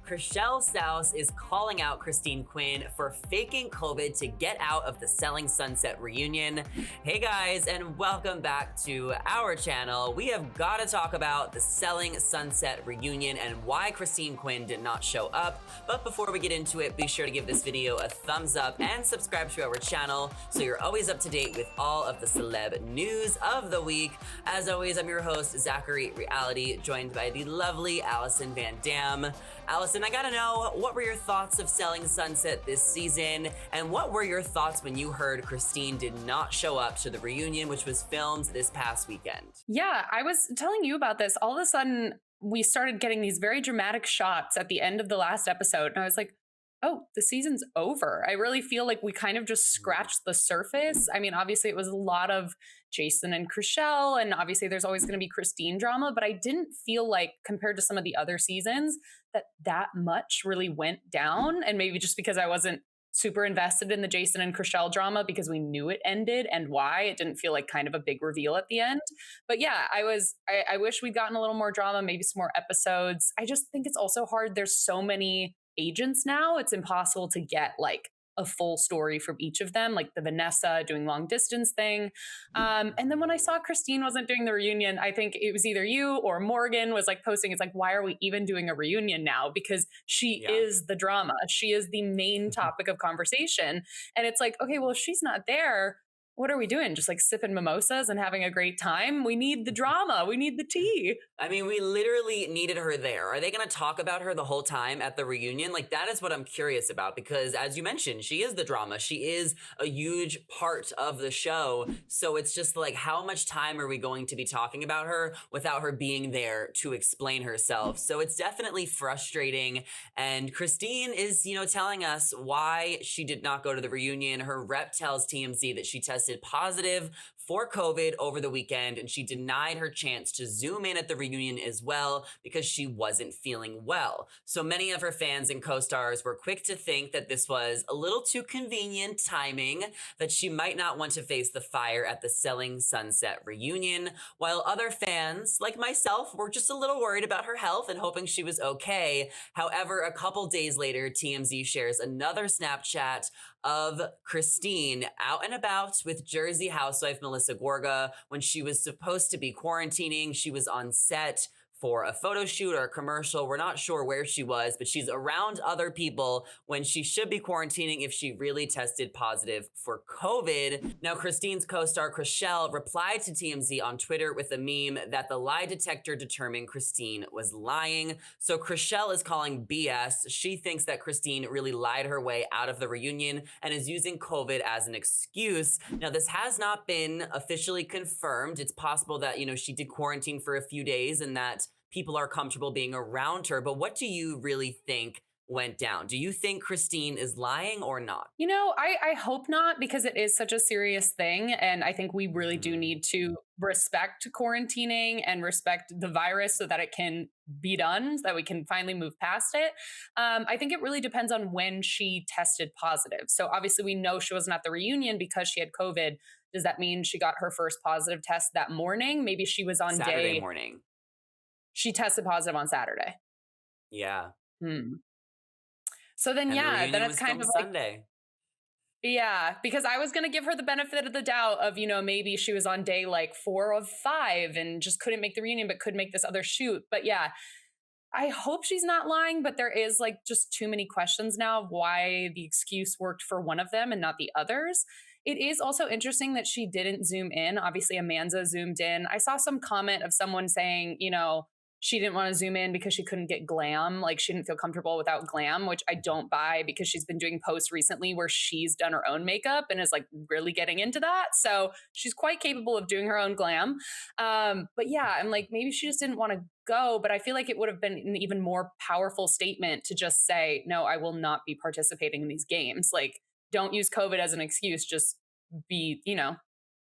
Chrishell Stause is calling out Christine Quinn for faking COVID to get out of the Selling Sunset reunion. Hey guys, and welcome back to our channel. We have got to talk about the Selling Sunset reunion and why Christine Quinn did not show up. But before we get into it, be sure to give this video a thumbs up and subscribe to our channel so you're always up to date with all of the celeb news of the week. As always, I'm your host, Zachary Reality, joined by the lovely Allison Van Dam. Allison, I gotta know, what were your thoughts of Selling Sunset this season? And what were your thoughts when you heard Christine did not show up to the reunion, which was filmed this past weekend? Yeah, I was telling you about this. All of a sudden, we started getting these very dramatic shots at the end of the last episode. And I was like, oh, the season's over. I really feel like we kind of just scratched the surface. I mean, obviously, it was a lot of Jason and Chrishell, and obviously there's always going to be Christine drama, but I didn't feel like, compared to some of the other seasons, that much really went down. And maybe just because I wasn't super invested in the Jason and Chrishell drama because we knew it ended and why, it didn't feel like kind of a big reveal at the end. But yeah, I wish we'd gotten a little more drama, maybe some more episodes. I just think it's also hard. There's so many agents now, it's impossible to get like a full story from each of them, like the Vanessa doing long distance thing. And then when I saw Christine wasn't doing the reunion, I think it was either you or Morgan was like posting, it's like, why are we even doing a reunion now? Because she is the drama. She is the main topic of conversation. And it's like, okay, well, if she's not there, what are we doing? Just like sipping mimosas and having a great time? We need the drama. We need the tea. I mean, we literally needed her there. Are they going to talk about her the whole time at the reunion? Like, that is what I'm curious about because, as you mentioned, she is the drama. She is a huge part of the show. So it's just like, how much time are we going to be talking about her without her being there to explain herself? So it's definitely frustrating. And Christine is, telling us why she did not go to the reunion. Her rep tells TMZ that she tested positive for COVID over the weekend, and she denied her chance to zoom in at the reunion as well because she wasn't feeling well. So many of her fans and co-stars were quick to think that this was a little too convenient timing, that she might not want to face the fire at the Selling Sunset reunion, while other fans, like myself, were just a little worried about her health and hoping she was okay. However, a couple days later, TMZ shares another Snapchat of Christine out and about with Jersey housewife Melissa Gorga. When she was supposed to be quarantining, she was on set for a photo shoot or a commercial. We're not sure where she was, but she's around other people when she should be quarantining if she really tested positive for COVID. Now, Christine's co-star Chrishell replied to TMZ on Twitter with a meme that the lie detector determined Christine was lying. So Chrishell is calling BS. She thinks that Christine really lied her way out of the reunion and is using COVID as an excuse. Now, this has not been officially confirmed. It's possible that, she did quarantine for a few days and that people are comfortable being around her. But what do you really think went down? Do you think Christine is lying or not? I hope not, because it is such a serious thing. And I think we really do need to respect quarantining and respect the virus so that it can be done, so that we can finally move past it. I think it really depends on when she tested positive. So obviously we know she wasn't at the reunion because she had COVID. Does that mean she got her first positive test that morning? Maybe she was on Saturday morning. She tested positive on Saturday. Yeah. So then, And then it's kind of like Sunday. Yeah, because I was going to give her the benefit of the doubt of, maybe she was on day like 4 of 5 and just couldn't make the reunion, but could make this other shoot. But yeah, I hope she's not lying, but there is like just too many questions now of why the excuse worked for one of them and not the others. It is also interesting that she didn't zoom in. Obviously, Amanda zoomed in. I saw some comment of someone saying, she didn't want to zoom in because she couldn't get glam. Like she didn't feel comfortable without glam, which I don't buy because she's been doing posts recently where she's done her own makeup and is like really getting into that. So she's quite capable of doing her own glam. But yeah, I'm like, maybe she just didn't want to go, but I feel like it would have been an even more powerful statement to just say, no, I will not be participating in these games. Like, don't use COVID as an excuse. Just be,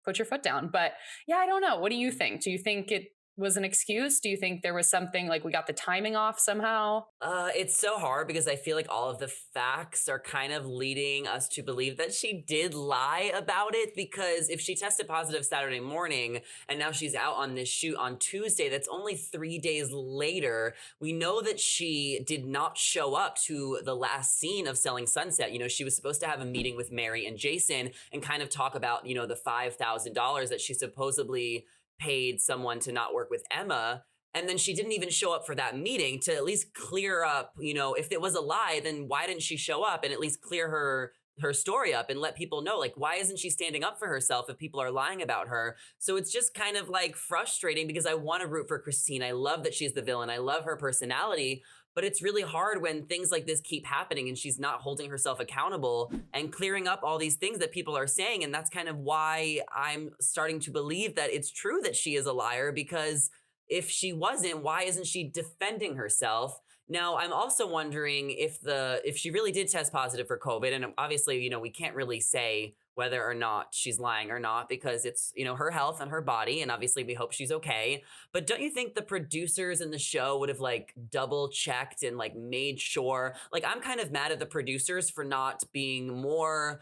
put your foot down. But yeah, I don't know. What do you think? Do you think was an excuse? Do you think there was something like we got the timing off somehow? It's so hard because I feel like all of the facts are kind of leading us to believe that she did lie about it. Because if she tested positive Saturday morning and now she's out on this shoot on Tuesday, that's only 3 days later. We know that she did not show up to the last scene of Selling Sunset. She was supposed to have a meeting with Mary and Jason and kind of talk about, the $5,000 that she supposedly paid someone to not work with Emma. And then she didn't even show up for that meeting to at least clear up, if it was a lie, then why didn't she show up and at least clear her story up and let people know, like, why isn't she standing up for herself if people are lying about her? So it's just kind of like frustrating because I want to root for Christine. I love that she's the villain. I love her personality, but it's really hard when things like this keep happening and she's not holding herself accountable and clearing up all these things that people are saying. And that's kind of why I'm starting to believe that it's true that she is a liar, because if she wasn't, why isn't she defending herself? Now, I'm also wondering if she really did test positive for COVID, and obviously, we can't really say whether or not she's lying or not because it's, her health and her body, and obviously we hope she's okay. But don't you think the producers in the show would have like double checked and like made sure? Like, I'm kind of mad at the producers for not being more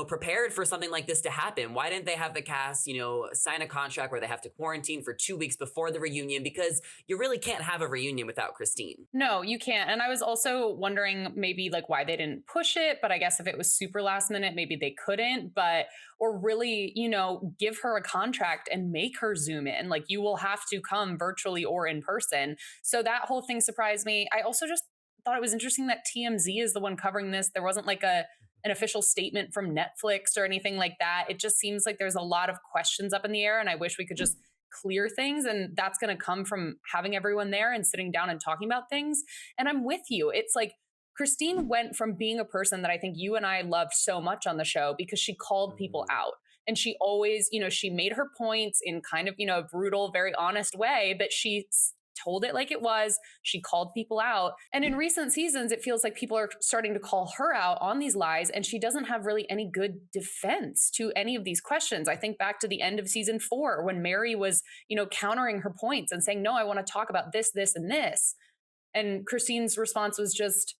prepared for something like this to happen. Why didn't they have the cast, sign a contract where they have to quarantine for 2 weeks before the reunion? Because you really can't have a reunion without Christine. No, you can't. And I was also wondering maybe like why they didn't push it, but I guess if it was super last minute, maybe they couldn't, but or really, give her a contract and make her zoom in. Like you will have to come virtually or in person. So that whole thing surprised me. I also just thought it was interesting that TMZ is the one covering this. There wasn't like an official statement from Netflix or anything like that. It just seems like there's a lot of questions up in the air, and I wish we could just clear things. And that's going to come from having everyone there and sitting down and talking about things. And I'm with you. It's like Christine went from being a person that I think you and I loved so much on the show because she called people Mhm. out. And she always, she made her points in kind of, a brutal, very honest way, but she told it like it was. She called people out. And in recent seasons, it feels like people are starting to call her out on these lies, and she doesn't have really any good defense to any of these questions. I think back to the end of season 4 when Mary was, countering her points and saying, no, I want to talk about this, this, and this. And Christine's response was just,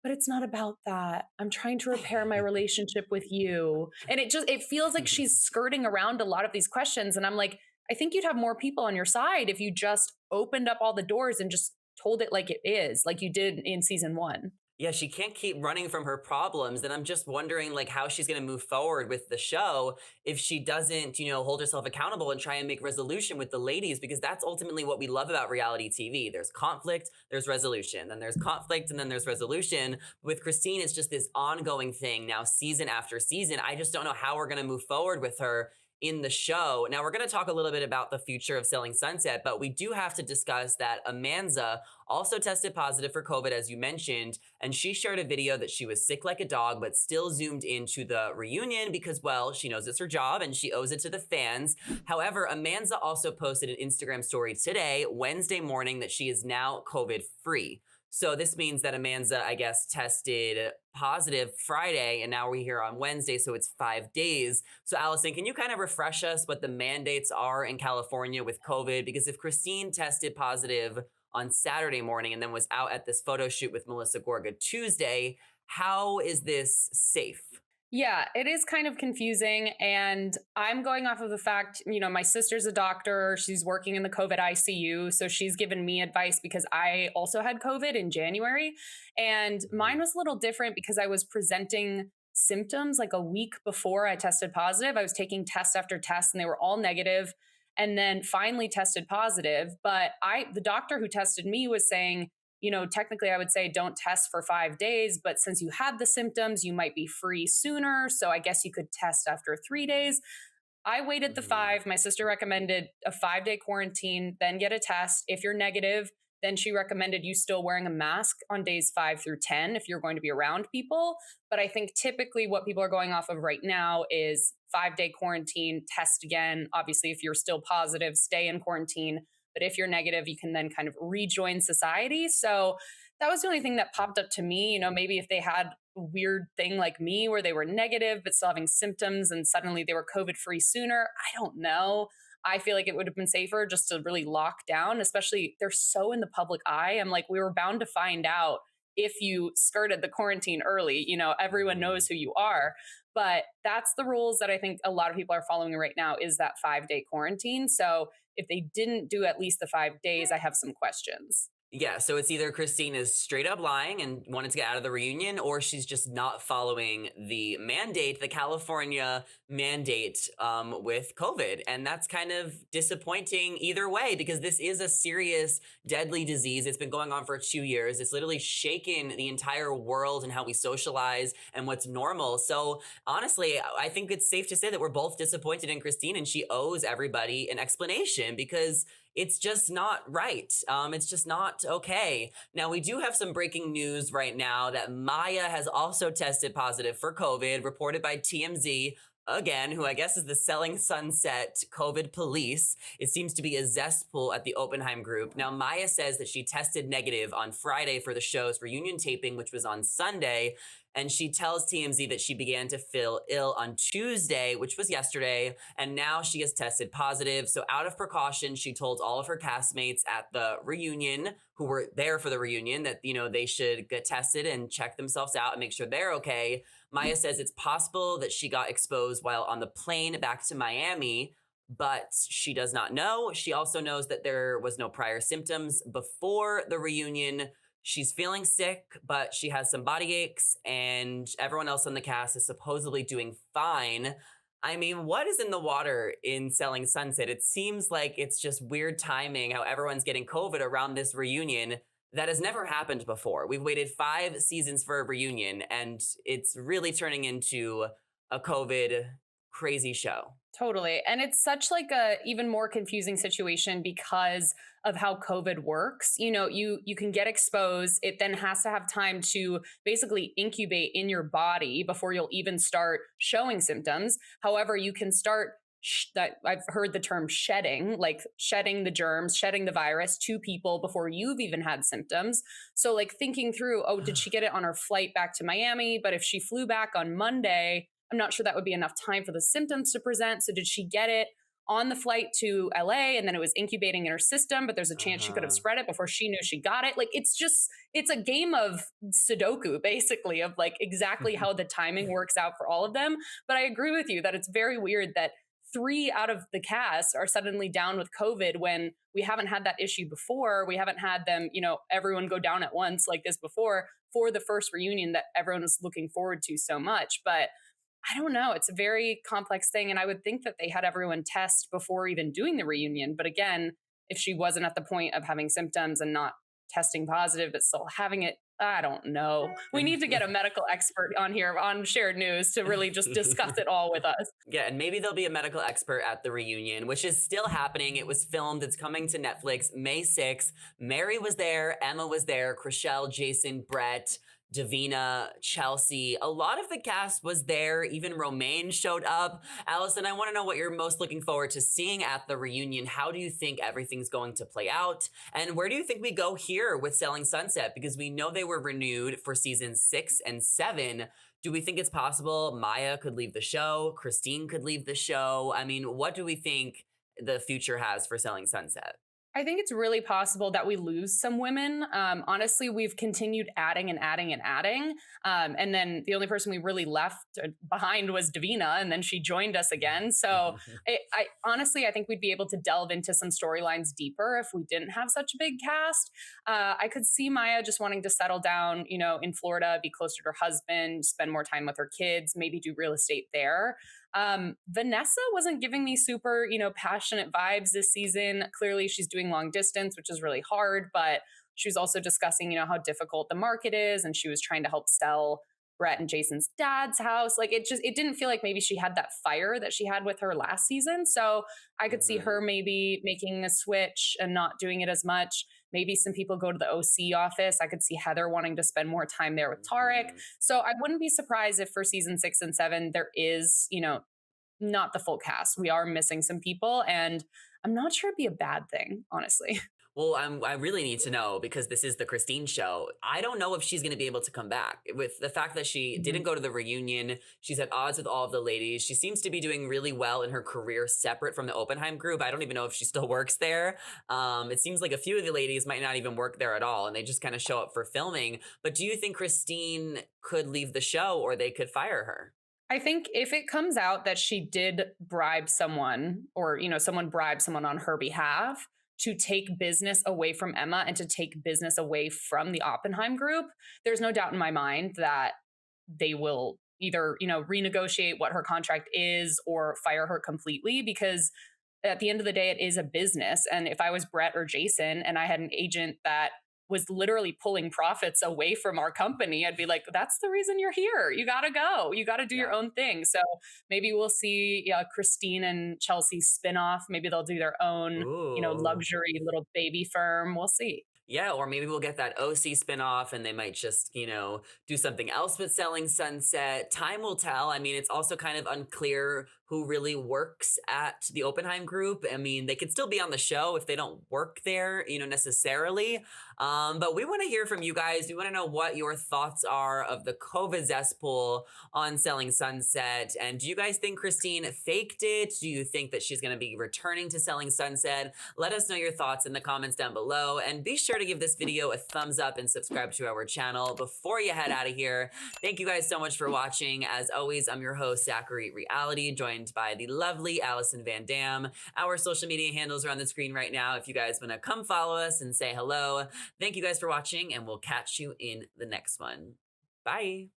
but it's not about that. I'm trying to repair my relationship with you. And it feels like she's skirting around a lot of these questions. And I'm like, I think you'd have more people on your side if you just opened up all the doors and just told it like it is, like you did in season 1. Yeah, she can't keep running from her problems. And I'm just wondering like how she's going to move forward with the show if she doesn't, hold herself accountable and try and make resolution with the ladies, because that's ultimately what we love about reality TV. There's conflict, there's resolution, then there's conflict, and then there's resolution. With Christine, it's just this ongoing thing now, season after season. I just don't know how we're going to move forward with her in the show. Now, we're going to talk a little bit about the future of Selling Sunset, but we do have to discuss that Amanza also tested positive for COVID, as you mentioned, and she shared a video that she was sick like a dog, but still zoomed into the reunion because, well, she knows it's her job and she owes it to the fans. However, Amanza also posted an Instagram story today, Wednesday morning, that she is now COVID free. So this means that Amanza, I guess, tested positive Friday, and now we're here on Wednesday, so it's 5 days. So Allison, can you kind of refresh us what the mandates are in California with COVID? Because if Christine tested positive on Saturday morning and then was out at this photo shoot with Melissa Gorga Tuesday, how is this safe? Yeah, it is kind of confusing. And I'm going off of the fact, my sister's a doctor. She's working in the COVID ICU. So she's given me advice because I also had COVID in January. And mine was a little different because I was presenting symptoms like a week before I tested positive. I was taking test after test and they were all negative, and then finally tested positive. But the doctor who tested me was saying, technically I would say don't test for 5 days, but since you had the symptoms, you might be free sooner. So I guess you could test after 3 days. I waited the Mhm. 5. My sister recommended a 5-day quarantine, then get a test. If you're negative, then she recommended you still wearing a mask on days 5 through 10 if you're going to be around people. But I think typically what people are going off of right now is 5-day quarantine, test again. Obviously, if you're still positive, stay in quarantine. But if you're negative, you can then kind of rejoin society. So that was the only thing that popped up to me. Maybe if they had a weird thing like me where they were negative but still having symptoms and suddenly they were COVID free sooner. I don't know. I feel like it would have been safer just to really lock down, especially they're so in the public eye. I'm like, we were bound to find out if you skirted the quarantine early. Everyone Mhm. knows who you are. But that's the rules that I think a lot of people are following right now is that 5-day quarantine. So if they didn't do at least the 5 days, I have some questions. Yeah, so it's either Christine is straight up lying and wanted to get out of the reunion, or she's just not following the mandate, the California mandate with COVID. And that's kind of disappointing either way, because this is a serious, deadly disease. It's been going on for 2 years. It's literally shaken the entire world and how we socialize and what's normal. So honestly, I think it's safe to say that we're both disappointed in Christine, and she owes everybody an explanation because it's just not right. It's just not okay. Now, we do have some breaking news right now that Maya has also tested positive for COVID, reported by TMZ. Again, who I guess is the Selling Sunset COVID police. It seems to be a cesspool at the Oppenheim Group. Now, Maya says that she tested negative on Friday for the show's reunion taping, which was on Sunday. And she tells TMZ that she began to feel ill on Tuesday, which was yesterday, and now she has tested positive. So, out of precaution, she told all of her castmates at the reunion who were there for the reunion that, they should get tested and check themselves out and make sure they're okay. Maya says it's possible that she got exposed while on the plane back to Miami, but she does not know. She also knows that there was no prior symptoms before the reunion. She's feeling sick, but she has some body aches, and everyone else on the cast is supposedly doing fine. I mean, what is in the water in Selling Sunset? It seems like it's just weird timing how everyone's getting COVID around this reunion that has never happened before. We've waited 5 seasons for a reunion, and it's really turning into a COVID crazy show. Totally. And it's such like a even more confusing situation because of how COVID works. You can get exposed. It then has to have time to basically incubate in your body before you'll even start showing symptoms. However, you can start that I've heard the term shedding, like shedding the germs, shedding the virus to people before you've even had symptoms. So like thinking through, oh, did she get it on her flight back to Miami? But if she flew back on Monday, I'm not sure that would be enough time for the symptoms to present. So did she get it on the flight to LA and then it was incubating in her system, but there's a chance she could have Uh-huh. spread it before she knew she got it? Like it's a game of Sudoku, basically, of like exactly how the timing works out for all of them. But I agree with you that it's very weird that 3 out of the cast are suddenly down with COVID when we haven't had that issue before. We haven't had them, everyone go down at once like this before for the first reunion that everyone was looking forward to so much. But I don't know. It's a very complex thing. And I would think that they had everyone test before even doing the reunion. But again, if she wasn't at the point of having symptoms and not testing positive, but still having it, I don't know. We need to get a medical expert on here on Shared News to really just discuss it all with us. Yeah, and maybe there'll be a medical expert at the reunion, which is still happening. It was filmed. It's coming to Netflix May 6th. Mary was there. Emma was there. Chrishell, Jason, Brett, Davina, Chelsea. A lot of the cast was there. Even Romaine showed up. Allison, I want to know what you're most looking forward to seeing at the reunion. How do you think everything's going to play out? And where do you think we go here with Selling Sunset? Because we know they were renewed for seasons 6 and 7. Do we think it's possible Maya could leave the show? Christine could leave the show? I mean, what do we think the future has for Selling Sunset? I think it's really possible that we lose some women. Honestly, we've continued adding and adding and adding. And then the only person we really left behind was Davina, and then she joined us again. So I honestly, I think we'd be able to delve into some storylines deeper if we didn't have such a big cast. I could see Maya just wanting to settle down, in Florida, be closer to her husband, spend more time with her kids, maybe do real estate there. Vanessa wasn't giving me super, passionate vibes this season. Clearly, she's doing long distance, which is really hard, but she was also discussing, how difficult the market is, and she was trying to help sell Brett and Jason's dad's house. Like it didn't feel like maybe she had that fire that she had with her last season. So I could see her Mhm. maybe making a switch and not doing it as much. Maybe some people go to the OC office. I could see Heather wanting to spend more time there with Tarek. Mhm. So I wouldn't be surprised if for season 6 and 7, there is, not the full cast. We are missing some people, and I'm not sure it'd be a bad thing, honestly. Well, I really need to know because this is the Christine show. I don't know if she's going to be able to come back. With the fact that she Mhm. didn't go to the reunion, she's at odds with all of the ladies. She seems to be doing really well in her career separate from the Oppenheim group. I don't even know if she still works there. It seems like a few of the ladies might not even work there at all, and they just kind of show up for filming. But do you think Christine could leave the show or they could fire her? I think if it comes out that she did bribe someone or, someone bribed someone on her behalf to take business away from Emma and to take business away from the Oppenheim group, there's no doubt in my mind that they will either, renegotiate what her contract is or fire her completely because at the end of the day, it is a business. And if I was Brett or Jason and I had an agent that was literally pulling profits away from our company, I'd be like, that's the reason you're here. You got to go. You got to do your Yeah. own thing. So maybe we'll see Christine and Chelsea's spinoff. Maybe they'll do their own, Ooh. luxury little baby firm. We'll see. Yeah, or maybe we'll get that OC spinoff and they might just, do something else with Selling Sunset. Time will tell. I mean, it's also kind of unclear who really works at the Oppenheim group. I mean, they could still be on the show if they don't work there, necessarily. But we want to hear from you guys. We want to know what your thoughts are of the COVID cesspool on Selling Sunset. And do you guys think Christine faked it? Do you think that she's going to be returning to Selling Sunset? Let us know your thoughts in the comments down below. And be sure to give this video a thumbs up and subscribe to our channel before you head out of here. Thank you guys so much for watching. As always, I'm your host, Zachary Reality, joined by the lovely Allison Van Dam. Our social media handles are on the screen right now if you guys want to come follow us and say hello. Thank you guys for watching, and we'll catch you in the next one. Bye.